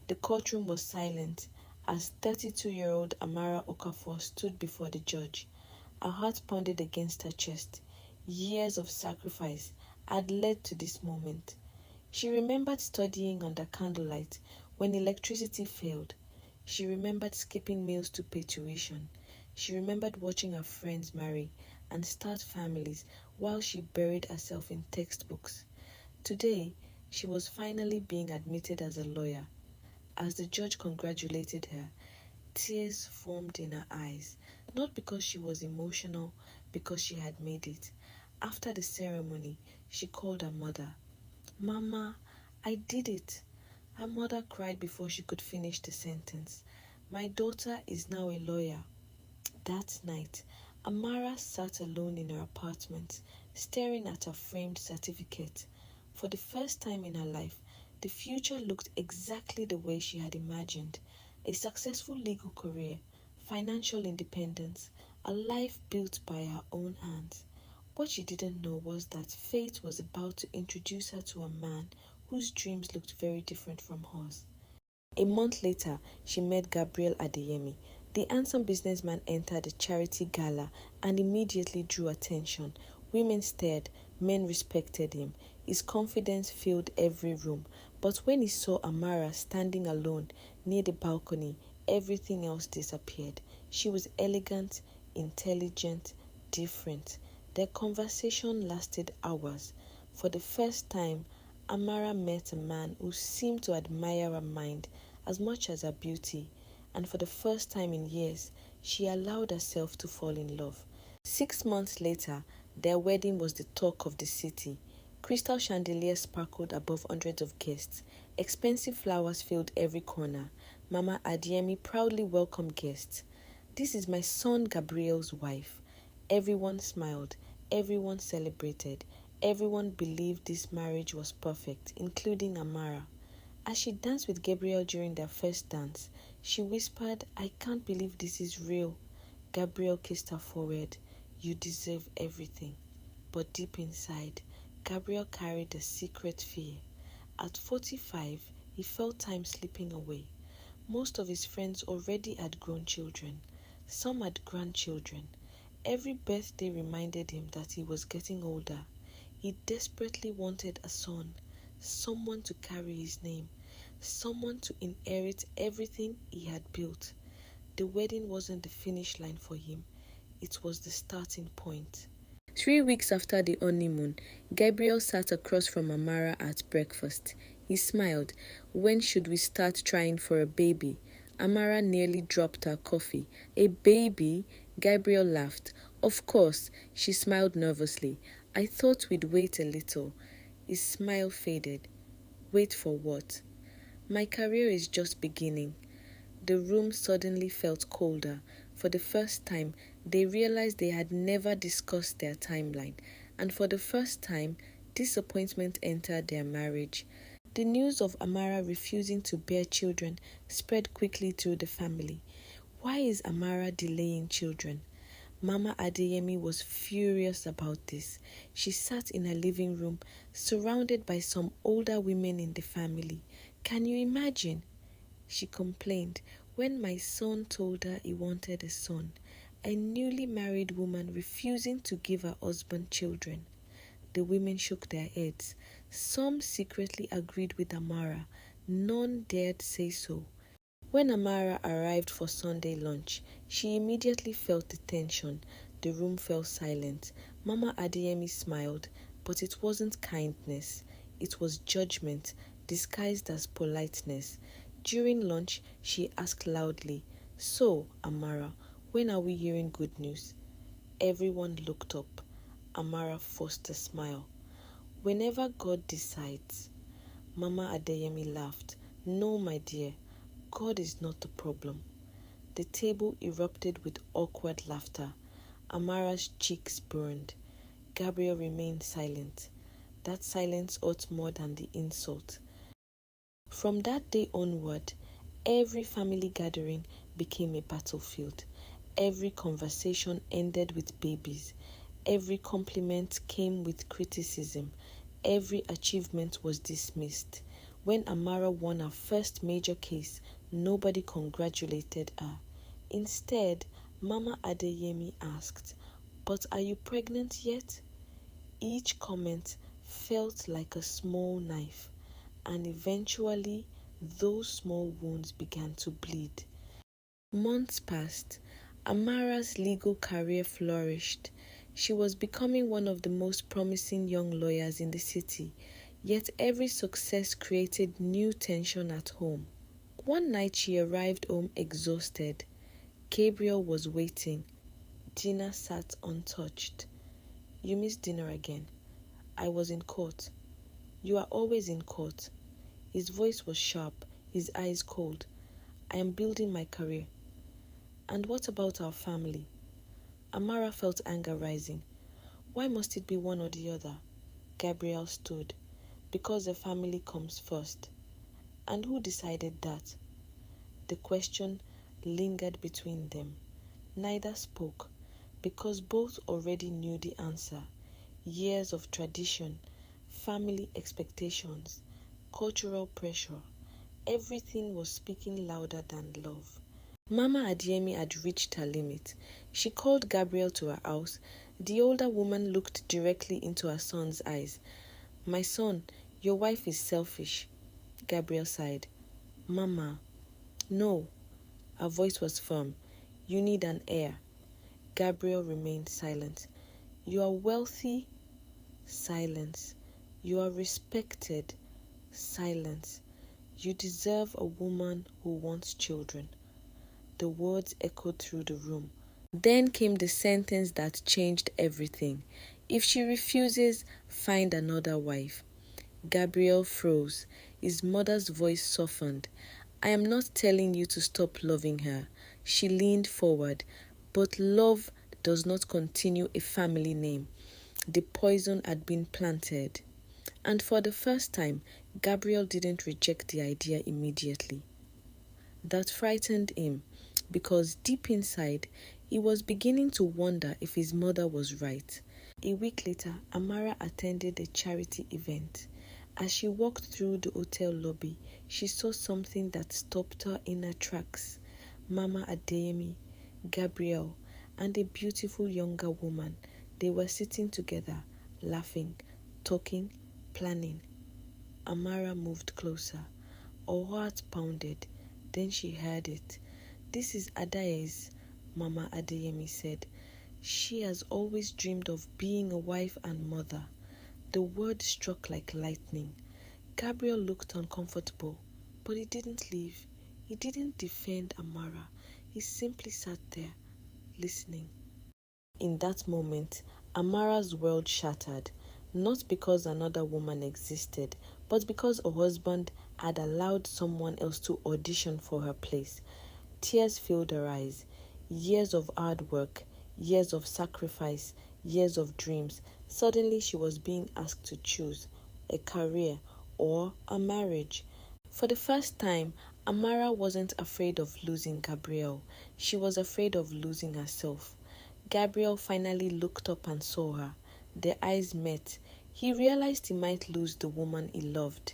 The courtroom was silent as 32-year-old Amara Okafor stood before the judge. Her heart pounded against her chest. Years of sacrifice had led to this moment. She remembered studying under candlelight when electricity failed. She remembered skipping meals to pay tuition. She remembered watching her friends marry and start families while she buried herself in textbooks. Today, she was finally being admitted as a lawyer. As the judge congratulated her, tears formed in her eyes, not because she was emotional, because she had made it. After the ceremony, she called her mother. "Mama, I did it." Her mother cried before she could finish the sentence. "My daughter is now a lawyer." That night, Amara sat alone in her apartment, staring at her framed certificate. For the first time in her life, the future looked exactly the way she had imagined. A successful legal career, financial independence, a life built by her own hands. What she didn't know was that fate was about to introduce her to a man whose dreams looked very different from hers. A month later, she met Gabriel Adeyemi. The handsome businessman entered the charity gala and immediately drew attention. Women stared, men respected him. His confidence filled every room. But when he saw Amara standing alone near the balcony, everything else disappeared. She was elegant, intelligent, different. Their conversation lasted hours. For the first time, Amara met a man who seemed to admire her mind as much as her beauty, and for the first time in years, she allowed herself to fall in love. 6 months later, their wedding was the talk of the city. Crystal chandeliers sparkled above hundreds of guests. Expensive flowers filled every corner. Mama Adeyemi proudly welcomed guests. "This is my son Gabriel's wife." Everyone smiled. Everyone celebrated. Everyone believed this marriage was perfect, including Amara. As she danced with Gabriel during their first dance, she whispered, "I can't believe this is real." Gabriel kissed her forehead. "You deserve everything." But deep inside, Gabriel carried a secret fear. At 45, he felt time slipping away. Most of his friends already had grown children. Some had grandchildren. Every birthday reminded him that he was getting older. He desperately wanted a son, someone to carry his name, someone to inherit everything he had built. The wedding wasn't the finish line for him, it was the starting point. 3 weeks after the honeymoon, Gabriel sat across from Amara at breakfast. He smiled. "When should we start trying for a baby?" Amara nearly dropped her coffee. "A baby?" Gabriel laughed. "Of course." She smiled nervously. "I thought we'd wait a little." His smile faded. "Wait for what?" "My career is just beginning." The room suddenly felt colder. For the first time, they realized they had never discussed their timeline, and for the first time, disappointment entered their marriage. The news of Amara refusing to bear children spread quickly through the family. Why is Amara delaying children? Mama Adeyemi was furious about this. She sat in her living room, surrounded by some older women in the family. "Can you imagine?" she complained. "When my son told her he wanted a son, a newly married woman refusing to give her husband children." The women shook their heads. Some secretly agreed with Amara. None dared say so. When Amara arrived for Sunday lunch, she immediately felt the tension. The room fell silent. Mama Adeyemi smiled, but it wasn't kindness. It was judgment, disguised as politeness. During lunch, she asked loudly, "So, Amara, when are we hearing good news?" Everyone looked up. Amara forced a smile. "Whenever God decides." Mama Adeyemi laughed. "No, my dear. God is not the problem." The table erupted with awkward laughter. Amara's cheeks burned. Gabriel remained silent. That silence hurt more than the insult. From that day onward, every family gathering became a battlefield. Every conversation ended with babies. Every compliment came with criticism. Every achievement was dismissed. When Amara won her first major case, nobody congratulated her. Instead, Mama Adeyemi asked, "But are you pregnant yet?" Each comment felt like a small knife, and eventually those small wounds began to bleed. Months passed. Amara's legal career flourished. She was becoming one of the most promising young lawyers in the city, yet every success created new tension at home. One night she arrived home exhausted. Gabriel was waiting. Dinner sat untouched. "You missed dinner again." "I was in court." "You are always in court." His voice was sharp, his eyes cold. "I am building my career." "And what about our family?" Amara felt anger rising. "Why must it be one or the other?" Gabriel stood. "Because the family comes first." "And who decided that?" The question lingered between them. Neither spoke, because both already knew the answer. Years of tradition, family expectations, cultural pressure, everything was speaking louder than love. Mama Adeyemi had reached her limit. She called Gabriel to her house. The older woman looked directly into her son's eyes. "My son, your wife is selfish." Gabriel sighed. "Mama." "No." Her voice was firm. "You need an heir." Gabriel remained silent. "You are wealthy." Silence. "You are respected." Silence. "You deserve a woman who wants children." The words echoed through the room. Then came the sentence that changed everything. "If she refuses, find another wife." Gabriel froze. His mother's voice softened. "I am not telling you to stop loving her." She leaned forward. "But love does not continue a family name." The poison had been planted. And for the first time, Gabriel didn't reject the idea immediately. That frightened him, because deep inside, he was beginning to wonder if his mother was right. A week later, Amara attended a charity event. As she walked through the hotel lobby, she saw something that stopped her in her tracks. Mama Adeyemi, Gabriel, and a beautiful younger woman. They were sitting together, laughing, talking, planning. Amara moved closer. Her heart pounded. Then she heard it. "This is Adaeze," Mama Adeyemi said. "She has always dreamed of being a wife and mother." The word struck like lightning. Gabriel looked uncomfortable, but he didn't leave. He didn't defend Amara. He simply sat there, listening. In that moment, Amara's world shattered, not because another woman existed, but because her husband had allowed someone else to audition for her place. Tears filled her eyes. Years of hard work, years of sacrifice, years of dreams. Suddenly she was being asked to choose a career or a marriage. For the first time, Amara wasn't afraid of losing Gabriel. She was afraid of losing herself. Gabriel finally looked up and saw her. Their eyes met. He realized he might lose the woman he loved.